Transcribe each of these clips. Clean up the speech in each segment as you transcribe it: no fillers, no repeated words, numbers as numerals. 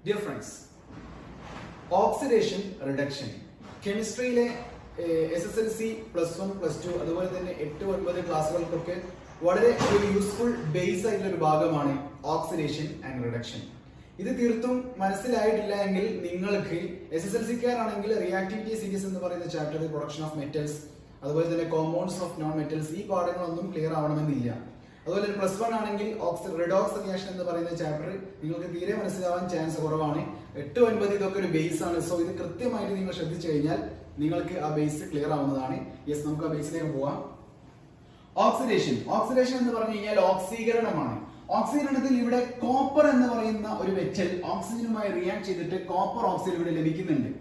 Dear friends, oxidation reduction കെമിസ്ട്രിയിലെ SSLC +1 +2 അതുപോലെ തന്നെ 8, 9 ക്ലാസ്സുകൾക്കൊക്കെ വളരെ ഒരു യൂസ്ഫുൾ ബേസ് ആയിട്ടുള്ള ഒരു ഭാഗമാണ് ഓക്സിഡേഷൻ ആൻഡ് റിഡക്ഷൻ. ഇത് തീർത്തും മനസ്സിലായിട്ടില്ല എങ്കിൽ നിങ്ങൾക്ക് SSLCക്കാരാണെങ്കിൽ റിയാക്ടിവിറ്റി സീരീസ് എന്ന് പറയുന്ന ചാപ്റ്റർ, പ്രൊഡക്ഷൻ ഓഫ് മെറ്റൽസ്, അതുപോലെ തന്നെ കോമ്പൗണ്ട്സ് ഓഫ് നോൺ മെറ്റൽസ്, ഈ പാഠങ്ങളൊന്നും ക്ലിയർ ആവണമെന്നില്ല. അതുപോലെ തന്നെ +1 ആണെങ്കിൽ റിഡോക്സ് റിയാക്ഷൻ എന്ന് പറയുന്ന ചാപ്റ്റർ നിങ്ങൾക്ക് തീരെ മനസ്സിലാവാൻ ചാൻസ് കുറവാണ്. 8, 9 ഇതൊക്കെ ഒരു ബേസ് ആണ്. സോ ഇത് കൃത്യമായിട്ട് നിങ്ങൾ ശ്രദ്ധിച്ചു കഴിഞ്ഞാൽ നിങ്ങൾക്ക് ആ ബേസ് ക്ലിയർ ആവുന്നതാണ്. യെസ്, നമുക്ക് ആ ബേസിലേക്ക് പോവാം. ഓക്സിഡേഷൻ എന്ന് പറഞ്ഞു കഴിഞ്ഞാൽ ഓക്സീകരണമാണ്. ഓക്സീകരണത്തിൽ ഇവിടെ കോപ്പർ എന്ന് പറയുന്ന ഒരു മെറ്റൽ ഓക്സിജനുമായി റിയാക്ട് ചെയ്തിട്ട് കോപ്പർ ഓക്സൈഡ് ഇവിടെ ലഭിക്കുന്നുണ്ട്.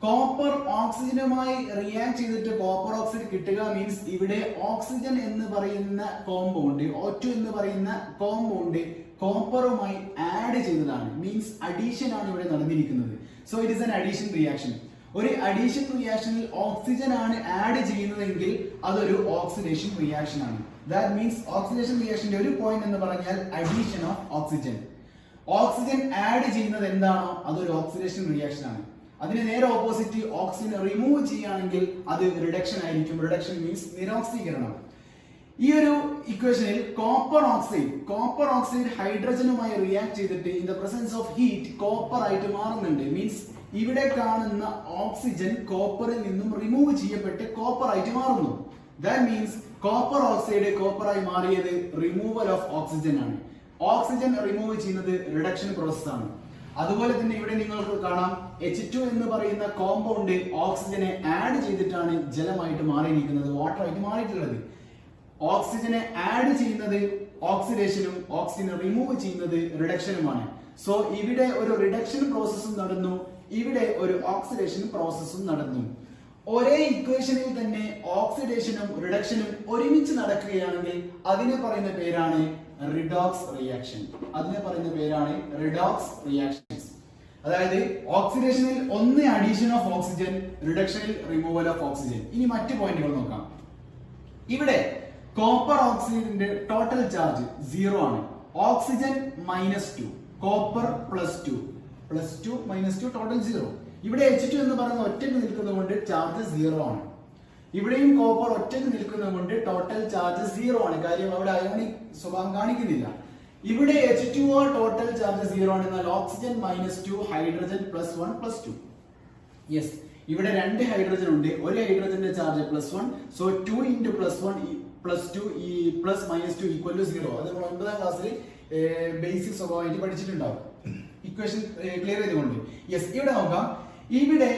കോപ്പർ ഓക്സിജനുമായി റിയാക്ട് ചെയ്തിട്ട് കോപ്പർ ഓക്സൈഡ് കിട്ടുക മീൻസ് ഇവിടെ ഓക്സിജൻ എന്ന് പറയുന്ന കോമ്പൗണ്ട്, O2 എന്ന് പറയുന്ന കോമ്പൗണ്ട് കോപ്പറുമായി ആഡ് ചെയ്തതാണ്. മീൻസ് അഡീഷൻ ആണ് ഇവിടെ നടന്നിരിക്കുന്നത്. So it is an addition reaction. ഒരു അഡീഷൻ റിയാക്ഷനിൽ ഓക്സിജൻ ആണ് ആഡ് ചെയ്യുന്നതെങ്കിൽ അതൊരു ഓക്സിഡേഷൻ റിയാക്ഷൻ ആണ്. ദാറ്റ് മീൻസ് ഓക്സിഡേഷൻ റിയാക്ഷന്റെ ഒരു പോയിന്റ് എന്ന് പറഞ്ഞാൽ addition of oxygen. Oxygen add ചെയ്യുന്നത് എന്താണോ അതൊരു ഓക്സിഡേഷൻ റിയാക്ഷൻ ആണ്. അതിന് നേരെ ഓപ്പോസിറ്റ് ഓക്സിജൻ റിമൂവ് ചെയ്യുകയാണെങ്കിൽ അത് റിഡക്ഷൻ ആയിരിക്കും. റിഡക്ഷൻ മീൻസ് നിരോക്സീകരണം. ഈ ഒരു ഇക്വേഷനിൽ കോപ്പർ ഓക്സൈഡ് ഹൈഡ്രജനുമായി റിയാക്ട് ചെയ്തിട്ട് in the presence of heat copper ആയിട്ട് മാറുന്നുണ്ട്. മീൻസ് ഇവിടെ കാണുന്ന ഓക്സിജൻ കോപ്പറിൽ നിന്നും റിമൂവ് ചെയ്യപ്പെട്ട് കോപ്പർ ആയിട്ട് മാറുന്നു. ദാറ്റ് മീൻസ് കോപ്പർ ഓക്സൈഡ് കോപ്പറായി മാറിയത് റിമൂവൽ ഓഫ് ഓക്സിജൻ ആണ്. ഓക്സിജൻ റിമൂവ് ചെയ്യുന്നത് റിഡക്ഷൻ പ്രോസസ് ആണ്. അതുപോലെ തന്നെ ഇവിടെ നിങ്ങൾക്ക് കാണാം H2 എന്ന് പറയുന്ന കോമ്പൗണ്ട് ഓക്സിജനെ ആഡ് ചെയ്തിട്ടാണ് ജലമായിട്ട് മാറിയിരിക്കുന്നത്, വാട്ടർ ആയിട്ട് മാറിയിട്ടുള്ളത്. ഓക്സിജനെ ആഡ് ചെയ്യുന്നത് ഓക്സിഡേഷനും ഓക്സിജനെ റിമൂവ് ചെയ്യുന്നത് റിഡക്ഷനുമാണ്. സോ ഇവിടെ ഒരു റിഡക്ഷൻ പ്രോസസ്സും നടന്നു, ഇവിടെ ഒരു ഓക്സിഡേഷൻ പ്രോസസ്സും നടന്നു. ഒരേ ഇക്വേഷനിൽ തന്നെ ഓക്സിഡേഷനും റിഡക്ഷനും ഒരുമിച്ച് നടക്കുകയാണെങ്കിൽ അതിനെ പറയുന്ന പേരാണ് റിഡോക്സ് റിയാക്ഷൻ. അതായത് ഓക്സിഡേഷനിൽ ഒന്ന് അഡീഷൻ ഓഫ് ഓക്സിജൻ, റിഡക്ഷനിൽ റിമൂവൽ ഓഫ് ഓക്സിജൻ. ഇനി മറ്റു പോയിന്റുകൾ നോക്കാം. ഇവിടെ കോപ്പർ ഓക്സൈഡിന്റെ ടോട്ടൽ ചാർജ് 0 ആണ്. Oxygen -2, copper +2 -2 total 0. ഇവിടെ H2 എന്ന് പറയുന്ന ഒറ്റയ്ക്ക് നിൽക്കുന്നതുകൊണ്ട് ചാർജ് 0 ആണ്. ഇവിടെയും കോപ്പർ ഒറ്റയ്ക്ക് നിൽക്കുന്നതുകൊണ്ട് ടോട്ടൽ ചാർജ് 0 ആണ്. കാര്യം അവിടെ അയോണിക് സ്വഭാവം കാണിക്കുന്നില്ല. ഇവിടെ H2O ടോട്ടൽ ചാർജ് 0 ആണ്. എന്നാൽ ഓക്സിജൻ -2, ഹൈഡ്രജൻ +1 +2. യെസ്, ഇവിടെ 2 ഹൈഡ്രജൻ ഉണ്ട്. ഒരു ഹൈഡ്രജന്റെ ചാർജ് +1. സോ 2 × +1 +2 ഈ +-2 = 0. അത് 9ാം ക്ലാസ്സിൽ ബേസിക് സ്വഭാവമായിട്ട് പഠിച്ചിട്ടുണ്ടാവും. ഇക്വേഷൻ ക്ലിയർ ചെയ്തുകൊണ്ട് യെസ്, ഇവിടെ നോക്കാം. ഇവിടെ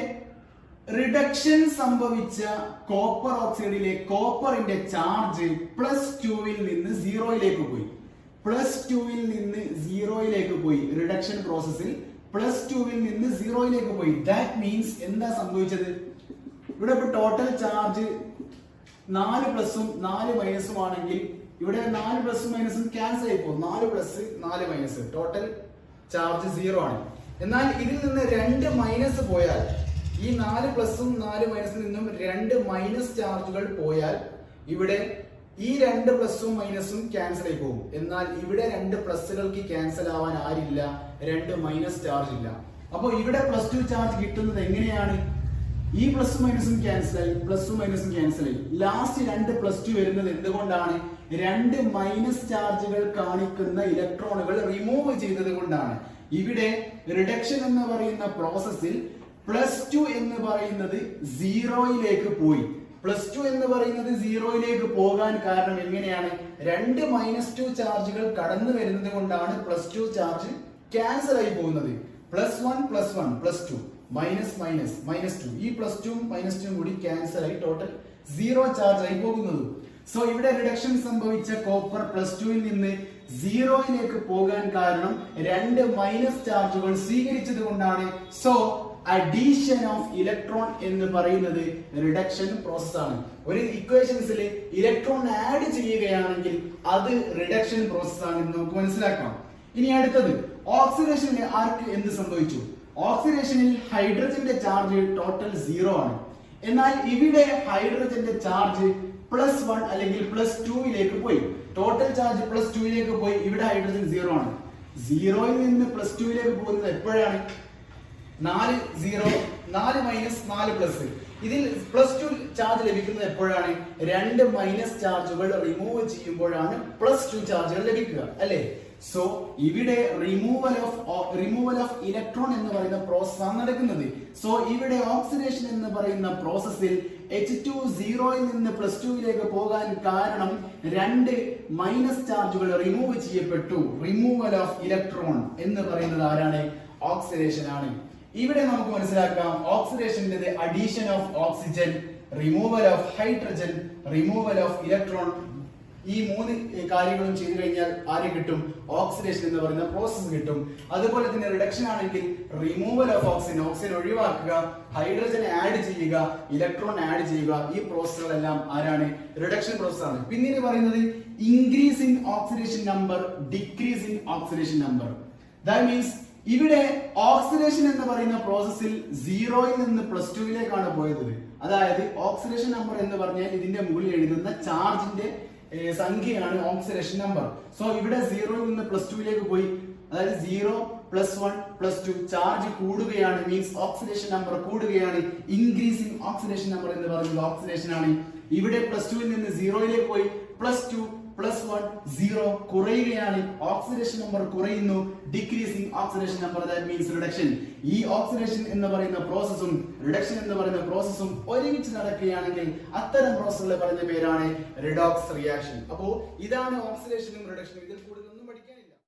റിഡക്ഷൻ സംഭവിച്ച കോപ്പർ ഓക്സൈഡിലെ കോപ്പറിന്റെ ചാർജ് +2 നിന്ന് 0 പോയി. +2 നിന്ന് 0 പോയി. റിഡക്ഷൻ പ്രോസസ്സിൽ +2 നിന്ന് 0 പോയി. ദാറ്റ് മീൻസ് എന്താ സംഭവിച്ചത്? ഇവിടെ ഇപ്പൊ ടോട്ടൽ ചാർജ് 4 പ്ലസും 4 മൈനസും ആണെങ്കിൽ ഇവിടെ 4 പ്ലസും മൈനസും ക്യാൻസൽ ആയി പോകും. 4 പ്ലസ് 4 മൈനസ് ടോട്ടൽ ചാർജ് 0 ആണ്. എന്നാൽ ഇതിൽ നിന്ന് 2 മൈനസ് പോയാൽ, ഈ 4 പ്ലസും 4 മൈനസിൽ നിന്നും 2 മൈനസ് ചാർജുകൾ പോയാൽ ഇവിടെ ഈ 2 പ്ലസും മൈനസും ക്യാൻസൽ ആയി പോകും. എന്നാൽ ഇവിടെ 2 പ്ലസുകൾക്ക് ക്യാൻസൽ ആവാൻ ആരില്ല, 2 മൈനസ് ചാർജ് ഇല്ല. അപ്പോൾ ഇവിടെ +2 ചാർജ് കിട്ടുന്നത് എങ്ങനെയാണ്? ഈ പ്ലസും മൈനസും ക്യാൻസൽ ആയി, പ്ലസും മൈനസും ക്യാൻസൽ ആയി. ലാസ്റ്റ് 2 +2 വരുന്നത് എന്തുകൊണ്ടാണ്? 2 മൈനസ് ചാർജുകൾ കാണിക്കുന്ന ഇലക്ട്രോണുകൾ റിമൂവ് ചെയ്തത് കൊണ്ടാണ്. ഇവിടെ റിഡക്ഷൻ എന്ന് പറയുന്ന പ്രോസസ്സിൽ +2 എന്ന് പറയുന്നത് 0 പോയി. +2 എന്ന് പറയുന്നത് 0 പോകാൻ കാരണം എങ്ങനെയാണ്? 2 -2 ചാർജുകൾ കടന്നു വരുന്നത് കൊണ്ടാണ് +2 ചാർജ് ക്യാൻസൽ ആയി പോകുന്നത്. +1 +1 +2 -2 ഈ +2 -2 കൂടി ക്യാൻസൽ ആയി ടോട്ടൽ 0 ചാർജ് ആയി പോകുന്നത്. സോ ഇവിടെ റിഡക്ഷൻ സംഭവിച്ച കോപ്പർ +2 നിന്ന് 0 പോകാൻ കാരണം 2 മൈനസ് ചാർജുകൾ സ്വീകരിച്ചത് കൊണ്ടാണ്. സോ അഡീഷൻ ഓഫ് ഇലക്ട്രോൺ എന്ന് പറയുന്നത് റിഡക്ഷൻ പ്രോസസ് ആണ്. ഒരു ഇക്വേഷൻസിൽ ഇലക്ട്രോൺ ആഡ് ചെയ്യുകയാണെങ്കിൽ അത് റിഡക്ഷൻ പ്രോസസ് ആണെന്ന് നമുക്ക് മനസ്സിലാക്കാം. ഇനി അടുത്തത് ഓക്സിഡേഷനിൽ ആർക്ക് എന്ത് സംഭവിച്ചു? ഓക്സിഡേഷനിൽ ഹൈഡ്രജന്റെ ചാർജ് ടോട്ടൽ 0 ആണ്. എന്നാൽ ഇവിടെ ഹൈഡ്രജന്റെ ചാർജ് +1 അല്ലെങ്കിൽ +2 പോയി. ടോട്ടൽ ചാർജ് +2 പോയി. ഇവിടെ ഹൈഡ്രജൻ 0 ആണ്. സീറോയിൽ നിന്ന് പ്ലസ് ടുവിലേക്ക് പോകുന്നത് എപ്പോഴാണ്? 4 0 4 മൈനസ് 4 പ്ലസ്. ഇതിൽ പ്ലസ് ടു ചാർജ് ലഭിക്കുന്നത് എപ്പോഴാണ്? 2 മൈനസ് ചാർജുകൾ റിമൂവ് ചെയ്യുമ്പോഴാണ് പ്ലസ് ടു ചാർജുകൾ ലഭിക്കുക, അല്ലേ? സോ ഇവിടെ റിമൂവൽ ഓഫ് ഇലക്ട്രോൺ എന്ന് പറയുന്ന പ്രോസസ് ആണ് നടക്കുന്നത്. സോ ഇവിടെ ഓക്സിഡേഷൻ എന്ന് പറയുന്ന പ്രോസസ്സിൽ H2 സീറോയിൽ നിന്ന് പ്ലസ് ടുവിലേക്ക് പോകാൻ കാരണം 2 മൈനസ് ചാർജുകൾ റിമൂവ് ചെയ്യപ്പെട്ടു. റിമൂവൽ ഓഫ് ഇലക്ട്രോൺ എന്ന് പറയുന്നത് ആരാണ്? ഓക്സിഡേഷൻ ആണ്. ഇവിടെ നമുക്ക് മനസ്സിലാക്കാം ഓക്സിഡേഷന്റെ addition of oxygen, removal of hydrogen, removal of electron, ഈ 3 കാര്യങ്ങളും ചെയ്തു കഴിഞ്ഞാൽ ആര് കിട്ടും? ഓക്സിഡേഷൻ എന്ന് പറയുന്ന പ്രോസസ്സ് കിട്ടും. അതുപോലെ തന്നെ റിഡക്ഷൻ ആണെങ്കിൽ റിമൂവൽ ഓഫ് ഓക്സിജൻ, ഓക്സിജൻ ഒഴിവാക്കുക, ഹൈഡ്രജൻ ആഡ് ചെയ്യുക, ഇലക്ട്രോൺ ആഡ് ചെയ്യുക. ഈ പ്രോസസ്സുകളെല്ലാം ആരാണ്? റിഡക്ഷൻ പ്രോസസ് ആണ്. പിന്നീട് പറയുന്നത് increase in oxidation number, decrease in oxidation number. That means ഇവിടെ ഓക്സിഡേഷൻ എന്ന് പറയുന്ന പ്രോസസ്സിൽ സീറോയിൽ നിന്ന് പ്ലസ് ടുവിലേക്കാണ് പോയത്. അതായത് ഓക്സിഡേഷൻ നമ്പർ എന്ന് പറഞ്ഞാൽ ഇതിന്റെ മുകളിൽ എഴുതുന്ന ചാർജിന്റെ സംഖ്യയാണ് ഓക്സിഡേഷൻ നമ്പർ. സോ ഇവിടെ സീറോയിൽ നിന്ന് പ്ലസ് ടുവിലേക്ക് പോയി, അതായത് 0 + 1 + 2 ചാർജ് കൂടുകയാണ്, മീൻസ് ഓക്സിഡേഷൻ നമ്പർ കൂടുകയാണ്. ഇൻക്രീസിംഗ് ഓക്സിഡേഷൻ നമ്പർ എന്ന് പറയുന്നത് ഓക്സിഡേഷൻ ആണ്. ഇവിടെ പ്ലസ് ടുവിൽ നിന്ന് സീറോയിലേക്ക് പോയി, +2 + 1 0 കുറയുകയാണ്, ഓക്സിഡേഷൻ നമ്പർ കുറയുന്നു. Decreasing oxidation number, that means reduction. ഈ ഓക്സിഡേഷൻ എന്ന് പറയുന്ന പ്രോസസ്സും റിഡക്ഷൻ എന്ന് പറയുന്ന പ്രോസസ്സും ഒരുമിച്ച് നടക്കുകയാണെങ്കിൽ അത്തരം പ്രോസസ്സുകളെ പറയുന്ന പേരാണ് റിഡോക്സ് റിയാക്ഷൻ. അപ്പോൾ ഇതാണ് ഓക്സിഡേഷനും റിഡക്ഷനും. ഇതിൽ കൂടുതൽ